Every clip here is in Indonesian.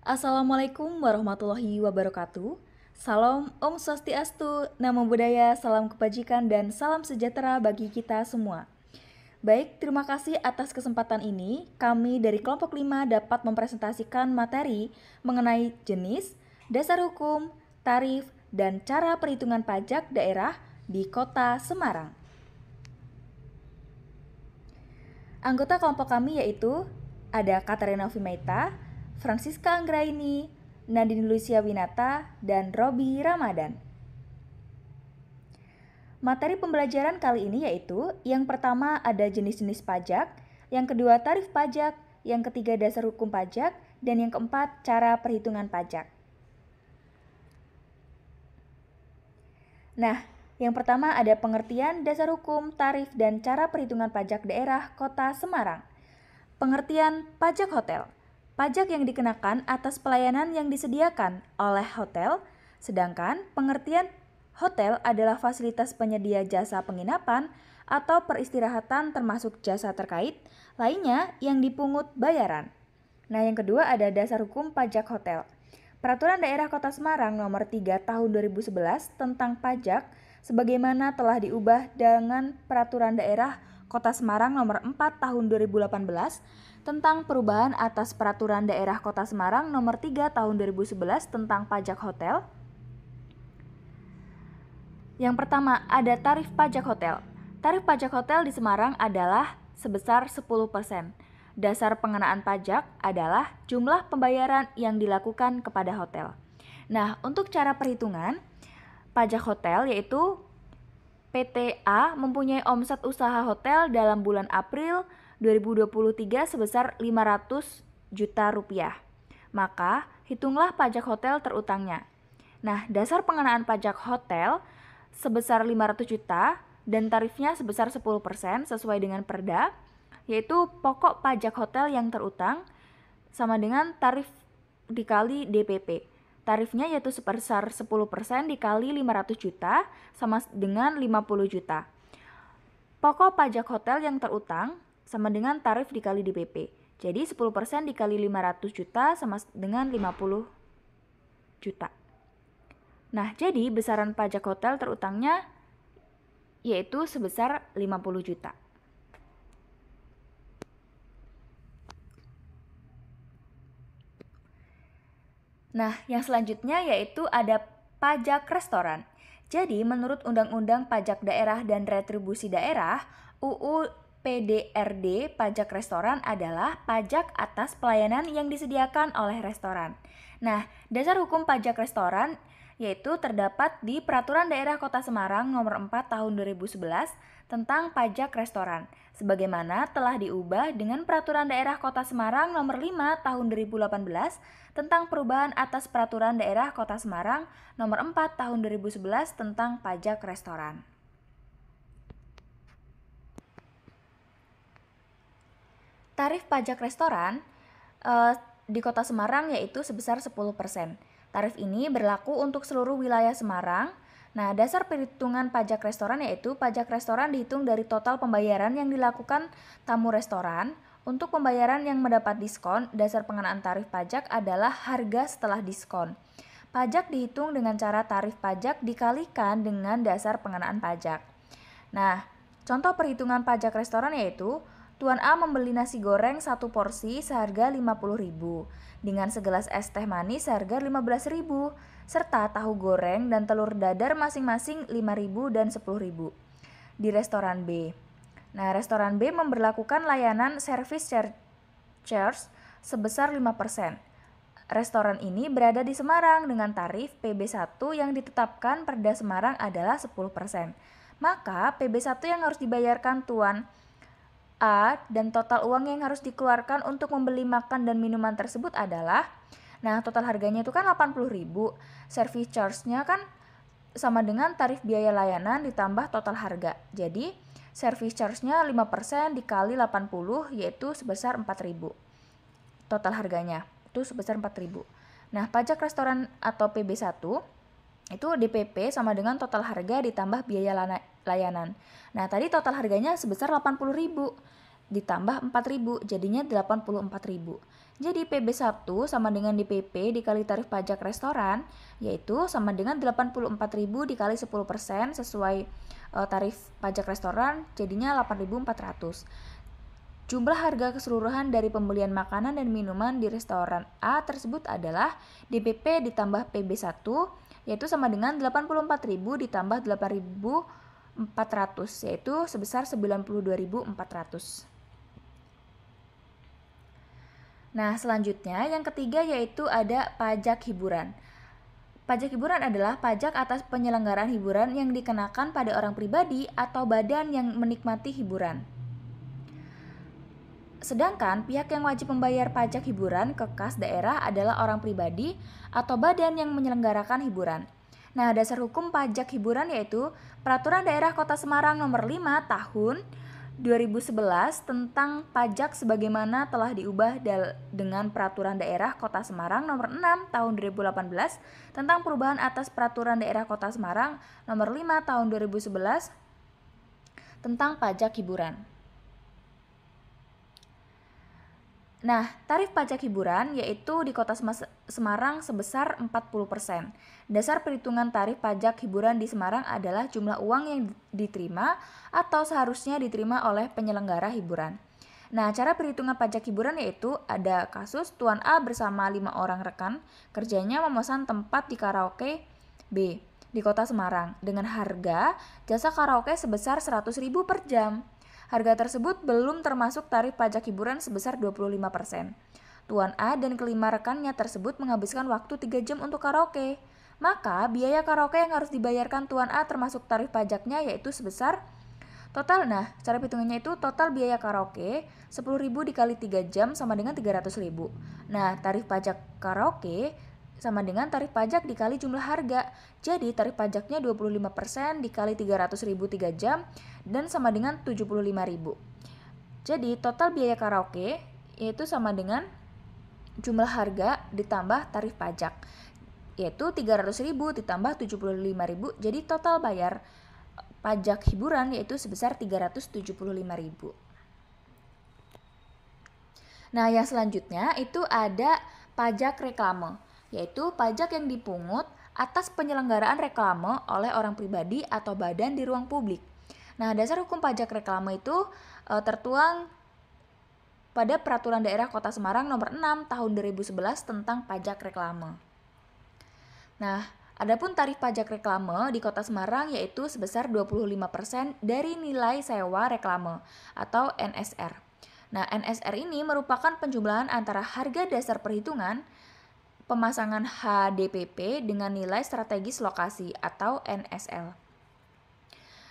Assalamualaikum warahmatullahi wabarakatuh. Salam Om Swastiastu, Namo Buddhaya, salam kebajikan dan salam sejahtera bagi kita semua. Baik, terima kasih atas kesempatan ini. Kami dari kelompok 5 dapat mempresentasikan materi mengenai jenis, dasar hukum, tarif, dan cara perhitungan pajak daerah di Kota Semarang. Anggota kelompok kami yaitu ada Katarina Vimaita, Francisca Anggraini, Nadine Lucia Winata, dan Robi Ramadan. Materi pembelajaran kali ini yaitu yang pertama ada jenis-jenis pajak, yang kedua tarif pajak, yang ketiga dasar hukum pajak, dan yang keempat cara perhitungan pajak. Nah, yang pertama ada pengertian dasar hukum, tarif, dan cara perhitungan pajak daerah Kota Semarang. Pengertian pajak hotel. Pajak yang dikenakan atas pelayanan yang disediakan oleh hotel, sedangkan pengertian hotel adalah fasilitas penyedia jasa penginapan atau peristirahatan termasuk jasa terkait lainnya yang dipungut bayaran. Nah, yang kedua ada dasar hukum pajak hotel. Peraturan Daerah Kota Semarang Nomor 3 Tahun 2011 tentang pajak sebagaimana telah diubah dengan Peraturan Daerah Kota Semarang Nomor 4 Tahun 2018 tentang perubahan atas Peraturan Daerah Kota Semarang Nomor 3 Tahun 2011 tentang pajak hotel. Yang pertama, ada tarif pajak hotel. Tarif pajak hotel di Semarang adalah sebesar 10%. Dasar pengenaan pajak adalah jumlah pembayaran yang dilakukan kepada hotel. Nah, untuk cara perhitungan pajak hotel yaitu PTA mempunyai omset usaha hotel dalam bulan April 2023 sebesar 500 juta rupiah. Maka, hitunglah pajak hotel terutangnya. Nah, dasar pengenaan pajak hotel sebesar 500 juta dan tarifnya sebesar 10% sesuai dengan Perda, yaitu pokok pajak hotel yang terutang sama dengan tarif dikali DPP. Tarifnya yaitu sebesar 10% dikali 500 juta sama dengan 50 juta. Pokok pajak hotel yang terutang sama dengan tarif dikali DPP. Jadi 10% dikali 500 juta sama dengan 50 juta. Nah, jadi besaran pajak hotel terutangnya yaitu sebesar 50 juta. Nah, yang selanjutnya yaitu ada pajak restoran. Jadi, menurut Undang-Undang Pajak Daerah dan Retribusi Daerah, UU PDRD, pajak restoran adalah pajak atas pelayanan yang disediakan oleh restoran. Nah, dasar hukum pajak restoran yaitu terdapat di Peraturan Daerah Kota Semarang Nomor 4 Tahun 2011 tentang pajak restoran, sebagaimana telah diubah dengan Peraturan Daerah Kota Semarang Nomor 5 Tahun 2018 tentang perubahan atas Peraturan Daerah Kota Semarang Nomor 4 Tahun 2011 tentang pajak restoran. Tarif pajak restoran di Kota Semarang yaitu sebesar 10%. Tarif ini berlaku untuk seluruh wilayah Semarang. Nah, dasar perhitungan pajak restoran yaitu pajak restoran dihitung dari total pembayaran yang dilakukan tamu restoran. Untuk pembayaran yang mendapat diskon, dasar pengenaan tarif pajak adalah harga setelah diskon. Pajak dihitung dengan cara tarif pajak dikalikan dengan dasar pengenaan pajak. Nah, contoh perhitungan pajak restoran yaitu Tuan A membeli nasi goreng 1 porsi seharga 50.000 dengan segelas es teh manis seharga 15.000 serta tahu goreng dan telur dadar masing-masing 5.000 dan 10.000 di restoran B. Nah, restoran B memberlakukan layanan service charge sebesar 5%. Restoran ini berada di Semarang dengan tarif PB1 yang ditetapkan Perda Semarang adalah 10%. Maka PB1 yang harus dibayarkan Tuan A dan total uang yang harus dikeluarkan untuk membeli makan dan minuman tersebut adalah, nah total harganya itu kan 80.000, service charge-nya kan sama dengan tarif biaya layanan ditambah total harga. Jadi service charge-nya 5% dikali 80 yaitu sebesar 4.000. Total harganya itu sebesar 4.000. Nah, pajak restoran atau PB1 itu DPP sama dengan total harga ditambah biaya layanan. Nah, tadi total harganya sebesar 80.000. ditambah 4.000, jadinya 84.000. Jadi PB1 sama dengan DPP dikali tarif pajak restoran, yaitu sama dengan 84.000 dikali 10% sesuai tarif pajak restoran, jadinya 8.400. Jumlah harga keseluruhan dari pembelian makanan dan minuman di restoran A tersebut adalah DPP ditambah PB1, yaitu sama dengan 84.000 ditambah 8.400, yaitu sebesar 92.400. Nah, selanjutnya yang ketiga yaitu ada pajak hiburan. Pajak hiburan adalah pajak atas penyelenggaraan hiburan yang dikenakan pada orang pribadi atau badan yang menikmati hiburan. Sedangkan pihak yang wajib membayar pajak hiburan ke kas daerah adalah orang pribadi atau badan yang menyelenggarakan hiburan. Nah, dasar hukum pajak hiburan yaitu Peraturan Daerah Kota Semarang Nomor 5 Tahun 2011 tentang pajak sebagaimana telah diubah dengan Peraturan Daerah Kota Semarang Nomor 6 Tahun 2018 tentang perubahan atas Peraturan Daerah Kota Semarang Nomor 5 Tahun 2011 tentang pajak hiburan. Nah, tarif pajak hiburan yaitu di Kota Semarang sebesar 40%. Dasar perhitungan tarif pajak hiburan di Semarang adalah jumlah uang yang diterima atau seharusnya diterima oleh penyelenggara hiburan. Nah, cara perhitungan pajak hiburan yaitu ada kasus Tuan A bersama 5 orang rekan kerjanya memesan tempat di karaoke B di Kota Semarang dengan harga jasa karaoke sebesar 100.000 per jam. Harga tersebut belum termasuk tarif pajak hiburan sebesar 25%. Tuan A dan kelima rekannya tersebut menghabiskan waktu 3 jam untuk karaoke. Maka biaya karaoke yang harus dibayarkan Tuan A termasuk tarif pajaknya yaitu sebesar total. Nah, cara perhitungannya itu total biaya karaoke 10.000 dikali 3 jam sama dengan 300.000. Nah, tarif pajak karaoke sama dengan tarif pajak dikali jumlah harga. Jadi tarif pajaknya 25% dikali 300.000 3 jam dan sama dengan 75.000. Jadi total biaya karaoke yaitu sama dengan jumlah harga ditambah tarif pajak, yaitu 300.000 ditambah 75.000. Jadi total bayar pajak hiburan yaitu sebesar 375.000. Nah, yang selanjutnya itu ada pajak reklame, yaitu pajak yang dipungut atas penyelenggaraan reklame oleh orang pribadi atau badan di ruang publik. Nah, dasar hukum pajak reklame itu tertuang pada Peraturan Daerah Kota Semarang Nomor 6 Tahun 2011 tentang pajak reklame. Nah, adapun tarif pajak reklame di Kota Semarang yaitu sebesar 25% dari nilai sewa reklame atau NSR. Nah, NSR ini merupakan penjumlahan antara harga dasar perhitungan pemasangan HDPP dengan nilai strategis lokasi atau NSL.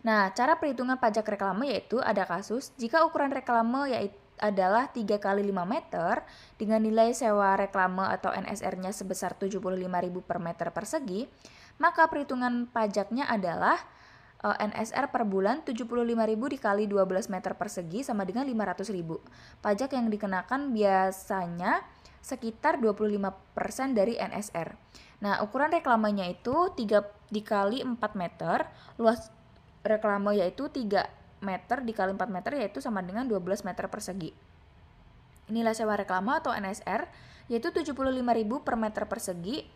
Nah, cara perhitungan pajak reklame yaitu ada kasus jika ukuran reklame yaitu adalah 3 kali 5 meter dengan nilai sewa reklame atau NSR-nya sebesar 75.000 per meter persegi, maka perhitungan pajaknya adalah NSR per bulan 75.000 dikali 12 meter persegi sama dengan 500.000. Pajak yang dikenakan biasanya sekitar 25% dari NSR. Nah, ukuran reklamenya itu 3 dikali 4 meter, luas reklame yaitu 3 meter dikali 4 meter yaitu sama dengan 12 meter persegi. Nilai sewa reklame atau NSR yaitu 75.000 per meter persegi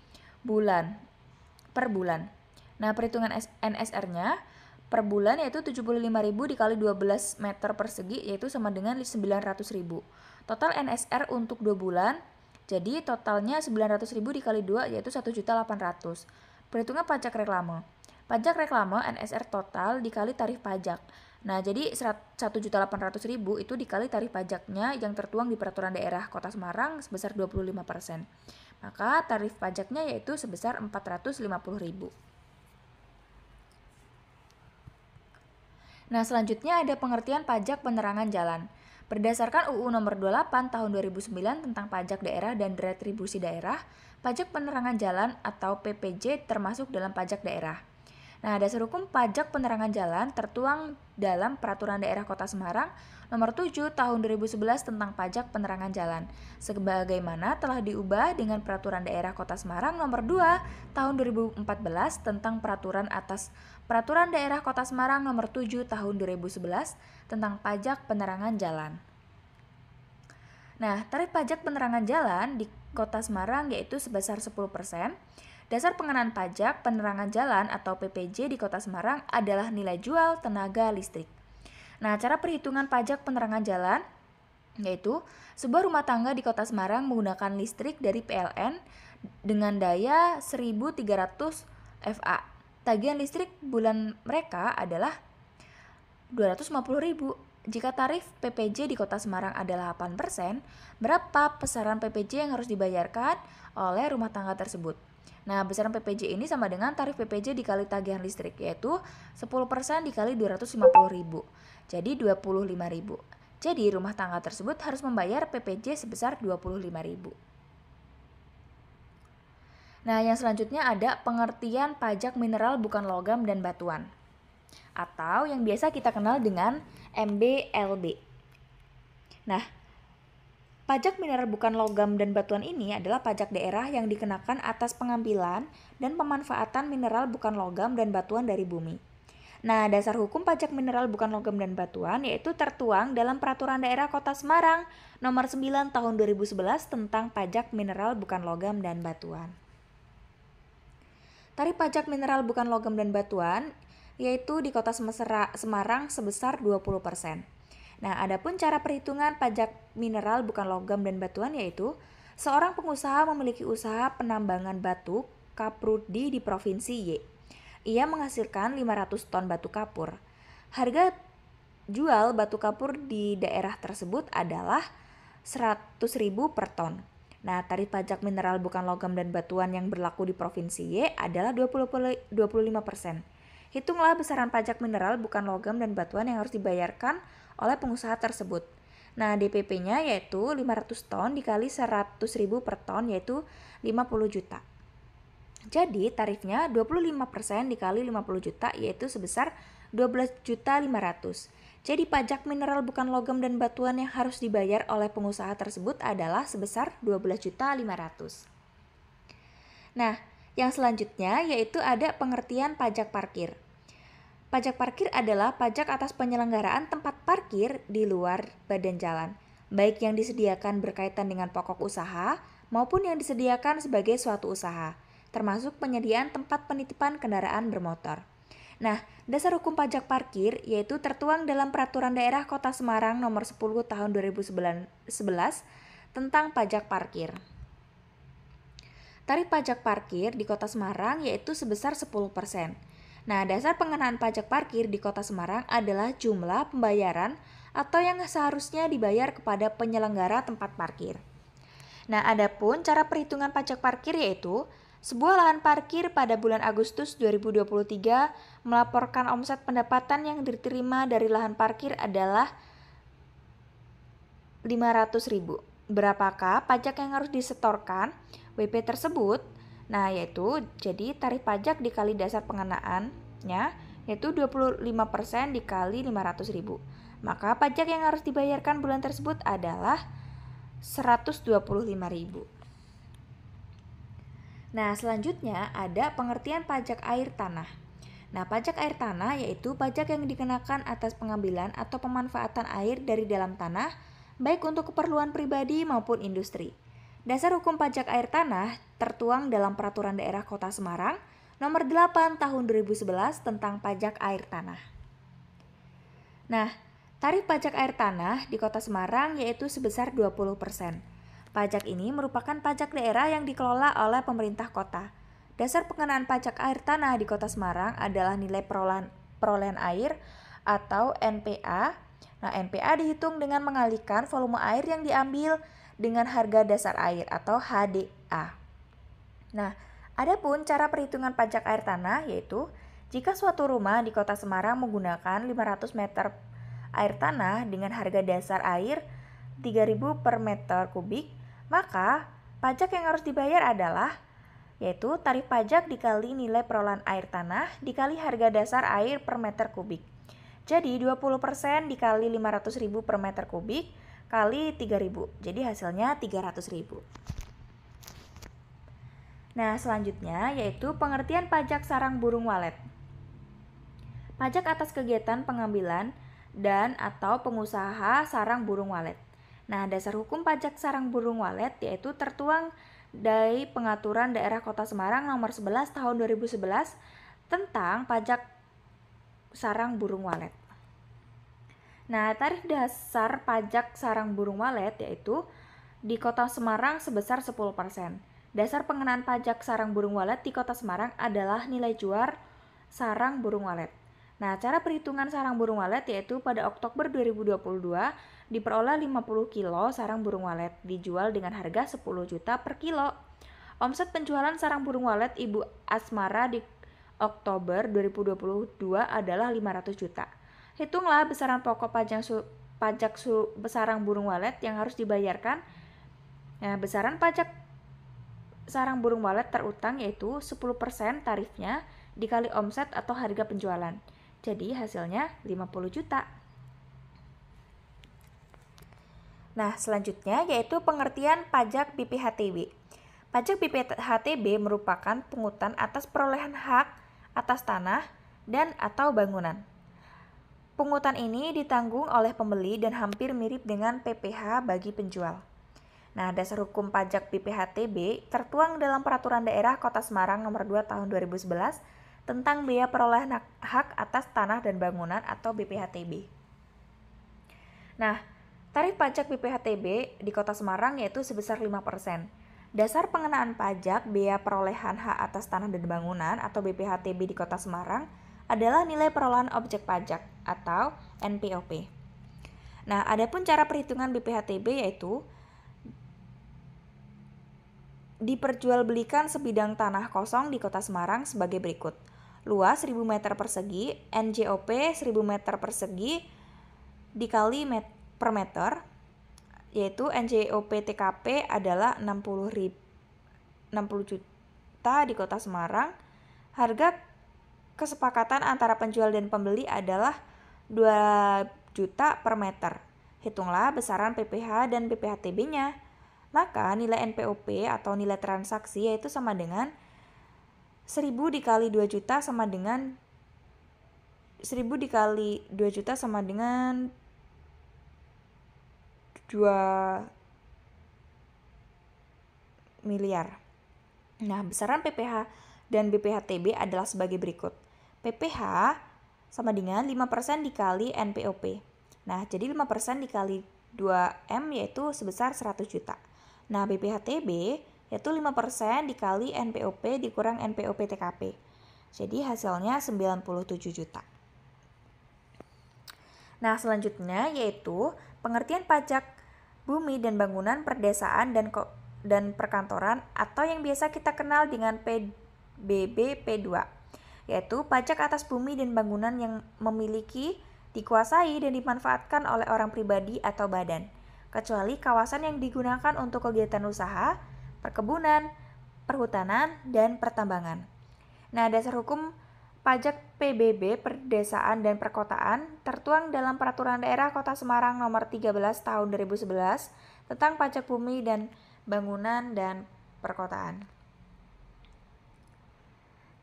per bulan. Nah, perhitungan NSR-nya per bulan yaitu 75.000 dikali 12 meter persegi yaitu sama dengan 900.000. Total NSR untuk 2 bulan jadi totalnya 900.000 dikali 2 yaitu 1.800.000. Perhitungan pajak reklame. Pajak reklame NSR total dikali tarif pajak. Nah, jadi 1.800.000 itu dikali tarif pajaknya yang tertuang di Peraturan Daerah Kota Semarang sebesar 25%. Maka tarif pajaknya yaitu sebesar 450.000. Nah, selanjutnya ada pengertian pajak penerangan jalan. Berdasarkan UU Nomor 28 Tahun 2009 tentang pajak daerah dan retribusi daerah, pajak penerangan jalan atau PPJ termasuk dalam pajak daerah. Nah, dasar hukum pajak penerangan jalan tertuang dalam Peraturan Daerah Kota Semarang Nomor 7 Tahun 2011 tentang pajak penerangan jalan, sebagaimana telah diubah dengan Peraturan Daerah Kota Semarang Nomor 2 Tahun 2014 tentang peraturan atas Peraturan Daerah Kota Semarang Nomor 7 Tahun 2011 tentang pajak penerangan jalan. Nah, tarif pajak penerangan jalan di Kota Semarang yaitu sebesar 10%. Dasar pengenaan pajak penerangan jalan atau PPJ di Kota Semarang adalah nilai jual tenaga listrik. Nah, cara perhitungan pajak penerangan jalan yaitu sebuah rumah tangga di Kota Semarang menggunakan listrik dari PLN dengan daya 1300 VA. Tagihan listrik bulan mereka adalah 250.000. Jika tarif PPJ di Kota Semarang adalah 8%, berapa besaran PPJ yang harus dibayarkan oleh rumah tangga tersebut? Nah, besaran PPJ ini sama dengan tarif PPJ dikali tagihan listrik, yaitu 10% dikali 250.000. Jadi 25.000. Jadi rumah tangga tersebut harus membayar PPJ sebesar 25.000. Nah, yang selanjutnya ada pengertian pajak mineral bukan logam dan batuan, atau yang biasa kita kenal dengan MBLB. Nah, pajak mineral bukan logam dan batuan ini adalah pajak daerah yang dikenakan atas pengambilan dan pemanfaatan mineral bukan logam dan batuan dari bumi. Nah, dasar hukum pajak mineral bukan logam dan batuan yaitu tertuang dalam Peraturan Daerah Kota Semarang Nomor 9 Tahun 2011 tentang pajak mineral bukan logam dan batuan. Tarif pajak mineral bukan logam dan batuan yaitu di Kota Semarang sebesar 20%. Nah, adapun cara perhitungan pajak mineral bukan logam dan batuan yaitu seorang pengusaha memiliki usaha penambangan batu kaprudi di Provinsi Y. Ia menghasilkan 500 ton batu kapur. Harga jual batu kapur di daerah tersebut adalah 100.000 per ton. Nah, tarif pajak mineral bukan logam dan batuan yang berlaku di Provinsi Y adalah 25%. Hitunglah besaran pajak mineral bukan logam dan batuan yang harus dibayarkan oleh pengusaha tersebut. Nah, DPP-nya yaitu 500 ton dikali 100.000 per ton yaitu 50 juta. Jadi, tarifnya 25% dikali 50 juta yaitu sebesar 12.500.000. Jadi pajak mineral bukan logam dan batuan yang harus dibayar oleh pengusaha tersebut adalah sebesar 12.500.000. Nah, yang selanjutnya yaitu ada pengertian pajak parkir. Pajak parkir adalah pajak atas penyelenggaraan tempat parkir di luar badan jalan, baik yang disediakan berkaitan dengan pokok usaha maupun yang disediakan sebagai suatu usaha, termasuk penyediaan tempat penitipan kendaraan bermotor. Nah, dasar hukum pajak parkir yaitu tertuang dalam Peraturan Daerah Kota Semarang Nomor 10 Tahun 2011 tentang pajak parkir. Tarif pajak parkir di Kota Semarang yaitu sebesar 10%. Nah, dasar pengenaan pajak parkir di Kota Semarang adalah jumlah pembayaran atau yang seharusnya dibayar kepada penyelenggara tempat parkir. Nah, adapun cara perhitungan pajak parkir yaitu sebuah lahan parkir pada bulan Agustus 2023 melaporkan omset pendapatan yang diterima dari lahan parkir adalah 500.000. Berapakah pajak yang harus disetorkan WP tersebut? Nah, yaitu jadi tarif pajak dikali dasar pengenaannya yaitu 25% dikali 500.000. Maka pajak yang harus dibayarkan bulan tersebut adalah 125.000. Nah, selanjutnya ada pengertian pajak air tanah. Nah, pajak air tanah yaitu pajak yang dikenakan atas pengambilan atau pemanfaatan air dari dalam tanah, baik untuk keperluan pribadi maupun industri. Dasar hukum pajak air tanah tertuang dalam Peraturan Daerah Kota Semarang Nomor 8 Tahun 2011 tentang pajak air tanah. Nah, tarif pajak air tanah di Kota Semarang yaitu sebesar 20%. Pajak ini merupakan pajak daerah yang dikelola oleh pemerintah kota. Dasar pengenaan pajak air tanah di Kota Semarang adalah nilai perolehan air atau NPA. Nah, NPA dihitung dengan mengalihkan volume air yang diambil dengan harga dasar air atau HDA. Nah, adapun cara perhitungan pajak air tanah yaitu jika suatu rumah di Kota Semarang menggunakan 500 meter air tanah dengan harga dasar air 3.000 per meter kubik, maka pajak yang harus dibayar adalah yaitu tarif pajak dikali nilai perolehan air tanah dikali harga dasar air per meter kubik. Jadi 20% dikali 500.000 per meter kubik kali 3.000. Jadi hasilnya 300.000. Nah, selanjutnya yaitu pengertian pajak sarang burung walet. Pajak atas kegiatan pengambilan dan atau pengusaha sarang burung walet. Nah, dasar hukum pajak sarang burung walet yaitu tertuang dari Pengaturan Daerah Kota Semarang Nomor 11 Tahun 2011 tentang pajak sarang burung walet. Nah, tarif dasar pajak sarang burung walet yaitu di Kota Semarang sebesar 10%. Dasar pengenaan pajak sarang burung walet di Kota Semarang adalah nilai jual sarang burung walet. Nah, cara perhitungan sarang burung walet yaitu pada Oktober 2022 diperoleh 50 kilo sarang burung walet, dijual dengan harga 10 juta per kilo. Omset penjualan sarang burung walet Ibu Asmara di Oktober 2022 adalah 500 juta. Hitunglah besaran pokok pajak sarang burung walet yang harus dibayarkan. Nah, besaran pajak sarang burung walet terutang yaitu 10% tarifnya dikali omset atau harga penjualan. Jadi hasilnya 50 juta. Nah, selanjutnya yaitu pengertian pajak BPHTB. Pajak BPHTB merupakan pungutan atas perolehan hak atas tanah dan atau bangunan. Pungutan ini ditanggung oleh pembeli dan hampir mirip dengan PPh bagi penjual. Nah, dasar hukum pajak BPHTB tertuang dalam Peraturan Daerah Kota Semarang Nomor 2 Tahun 2011 tentang biaya perolehan hak atas tanah dan bangunan atau BPHTB. Nah, tarif pajak BPHTB di Kota Semarang yaitu sebesar 5%. Dasar pengenaan pajak biaya perolehan hak atas tanah dan bangunan atau BPHTB di Kota Semarang adalah nilai perolehan objek pajak atau NPOP. Nah, adapun cara perhitungan BPHTB yaitu diperjualbelikan sebidang tanah kosong di Kota Semarang sebagai berikut. Luas 1000 meter persegi, NJOP 1000 meter persegi dikali per meter, yaitu NJOP TKP adalah 60 juta di Kota Semarang. Harga kesepakatan antara penjual dan pembeli adalah 2 juta per meter. Hitunglah besaran PPh dan BPHTB-nya. Maka nilai NPOP atau nilai transaksi yaitu sama dengan 1000 dikali 2 juta sama dengan 1000 dikali 2 juta sama dengan 2 miliar. Nah, besaran PPh dan BPHTB adalah sebagai berikut. PPh sama dengan 5% dikali NPOP. Nah, jadi 5% dikali 2M yaitu sebesar 100 juta. Nah, BPHTB yaitu 5% dikali NPOP dikurang NPOP TKP. Jadi hasilnya 97 juta. Nah, selanjutnya yaitu pengertian pajak bumi dan bangunan perdesaan dan perkantoran atau yang biasa kita kenal dengan PBB P2, yaitu pajak atas bumi dan bangunan yang memiliki, dikuasai dan dimanfaatkan oleh orang pribadi atau badan, kecuali kawasan yang digunakan untuk kegiatan usaha, perkebunan, perhutanan, dan pertambangan. Nah, dasar hukum pajak PBB Perdesaan dan Perkotaan tertuang dalam Peraturan Daerah Kota Semarang Nomor 13 Tahun 2011 tentang pajak bumi dan bangunan dan perkotaan.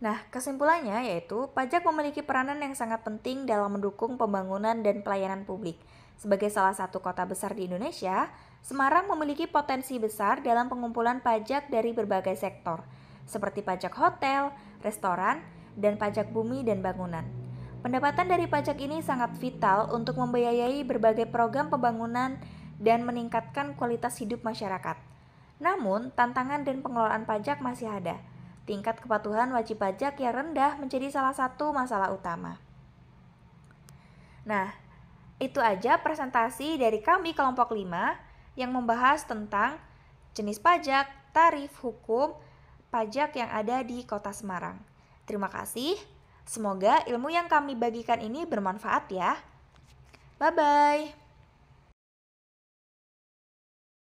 Nah, kesimpulannya yaitu pajak memiliki peranan yang sangat penting dalam mendukung pembangunan dan pelayanan publik. Sebagai salah satu kota besar di Indonesia, Semarang memiliki potensi besar dalam pengumpulan pajak dari berbagai sektor, seperti pajak hotel, restoran, dan pajak bumi dan bangunan. Pendapatan dari pajak ini sangat vital untuk membiayai berbagai program pembangunan dan meningkatkan kualitas hidup masyarakat. Namun, tantangan dan pengelolaan pajak masih ada. Tingkat kepatuhan wajib pajak yang rendah menjadi salah satu masalah utama. Nah, itu aja presentasi dari kami kelompok 5 yang membahas tentang jenis pajak, tarif, hukum, pajak yang ada di Kota Semarang. Terima kasih. Semoga ilmu yang kami bagikan ini bermanfaat ya. Bye-bye.